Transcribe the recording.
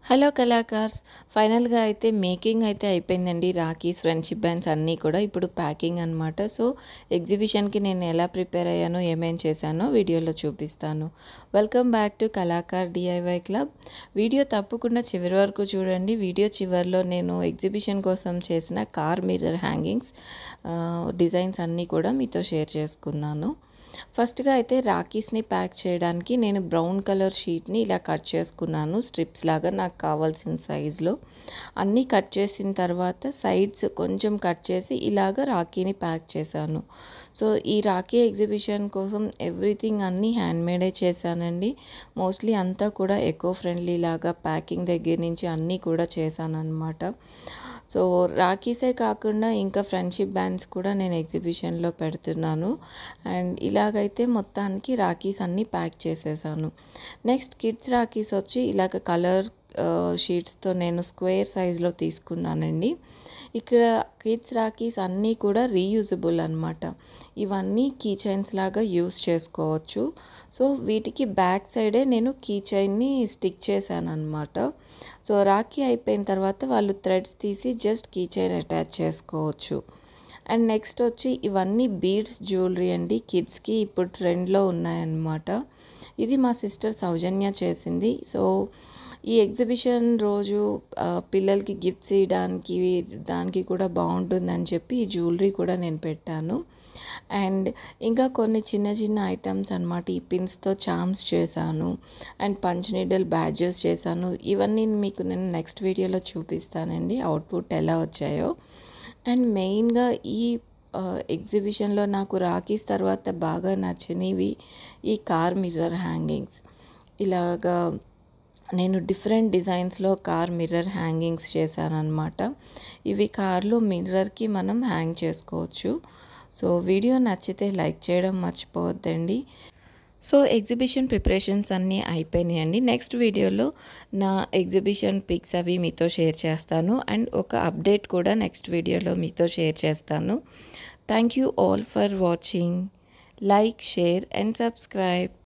Hello కళాకార్స్. ఫైనల్‌గా అయితే making అయితే అయిపోయిందండి. రాఖీస్, ఫ్రెండ్‌షిప్ బ్యాండ్స్ అన్నీ కూడా. ఇప్పుడు ప్యాకింగ్ అనమాట. సో, ఎగ్జిబిషన్‌కి నేను ఎలా ప్రిపేర్ అయ్యానో, ఏమేం చేశానో వీడియోలో చూపిస్తాను. Welcome back to Kalakar DIY club. Video తప్పకుండా చివరి వరకు చూడండి. వీడియో చివరిలో నేను ఎగ్జిబిషన్ కోసం చేసిన కార్ మిర్రర్ హ్యాంగింగ్స్ డిజైన్స్ అన్నీ కూడా మీతో షేర్ చేసుకున్నాను. ఫస్ట్‌గా అయితే రాఖీస్‌ని ప్యాక్ చేయడానికి నేను బ్రౌన్ కలర్ షీట్‌ని ఇలా కట్ చేసుకున్నాను. స్ట్రిప్స్ లాగా నాకు కావాల్సిన సైజులో. అన్నీ కట్ చేసిన తర్వాత సైడ్స్ కొంచెం కట్ చేసి ఇలాగ రాఖీని ప్యాక్ చేశాను. సో, ఈ రాఖీ ఎగ్జిబిషన్ కోసం ఎవ్రీథింగ్ అన్నీ హ్యాండ్‌మేడే చేశానండి. మోస్ట్లీ అంతా కూడా ఎకో ఫ్రెండ్లీ లాగా ప్యాకింగ్ దగ్గర నుంచి అన్నీ కూడా చేశాననమాట. సో, రాఖీసే కాకుండా ఇంకా ఫ్రెండ్‌షిప్ బ్యాండ్స్ కూడా నేను ఎగ్జిబిషన్‌లో పెడుతున్నాను. అండ్ ఇలాగైతే మొత్తానికి రాఖీస్ అన్నీ ప్యాక్ చేసేసాను. నెక్స్ట్ కిడ్స్ రాఖీస్ వచ్చి ఇలాగ కలర్ షీట్స్‌తో నేను స్క్వేర్ సైజ్‌లో తీసుకున్నానండి. ఇక్కడ కిడ్స్ రాఖీస్ అన్నీ కూడా రీయూజబుల్ అనమాట. ఇవన్నీ కీ చైన్స్ లాగా యూస్ చేసుకోవచ్చు. సో, వీటికి బ్యాక్ సైడే నేను కీ చైన్ని స్టిక్ చేశాననమాట. సో, రాఖీ అయిపోయిన తర్వాత వాళ్ళు థ్రెడ్స్ తీసి జస్ట్ కీ చైన్ అటాచ్ చేసుకోవచ్చు. అండ్ నెక్స్ట్ వచ్చి ఇవన్నీ బీడ్స్ జ్యువెలరీ అండి. కిడ్స్‌కి ఇప్పుడు ట్రెండ్‌లో ఉన్నాయన్నమాట. ఇది మా సిస్టర్ సౌజన్య చేసింది. సో, ఈ ఎగ్జిబిషన్ రోజు పిల్లలకి గిఫ్ట్స్ ఇయడానికి దానికి కూడా బాగుంటుందని చెప్పి ఈ జ్యువెలరీ కూడా నేను పెట్టాను. అండ్ ఇంకా కొన్ని చిన్న చిన్న ఐటమ్స్ అనమాట. ఈ పిన్స్‌తో చార్మ్స్ చేశాను. అండ్ పంచ్ నీడిల్ బ్యాడ్జెస్ చేశాను. ఇవన్నీ మీకు నేను నెక్స్ట్ వీడియోలో చూపిస్తానండి అవుట్‌పుట్ ఎలా వచ్చాయో. అండ్ మెయిన్‌గా ఈ ఎగ్జిబిషన్‌లో నాకు రాఖీస్ తర్వాత బాగా నచ్చినవి ఈ కార్ మిర్రర్ హ్యాంగింగ్స్. ఇలాగా నేను డిఫరెంట్ డిజైన్స్‌లో కార్ మిర్రర్ హ్యాంగింగ్స్ చేశాననమాట. ఇవి కార్‌లో మిర్రర్‌కి మనం హ్యాంగ్ చేసుకోవచ్చు. సో, వీడియో నచ్చితే లైక్ చేయడం మర్చిపోవద్దండి. సో, ఎగ్జిబిషన్ ప్రిపరేషన్స్ అన్నీ అయిపోయినాయండి. నెక్స్ట్ వీడియోలో నా ఎగ్జిబిషన్ పిక్స్ అవి మీతో షేర్ చేస్తాను. అండ్ ఒక అప్డేట్ కూడా నెక్స్ట్ వీడియోలో మీతో షేర్ చేస్తాను. Thank you all for watching. Like, share and subscribe.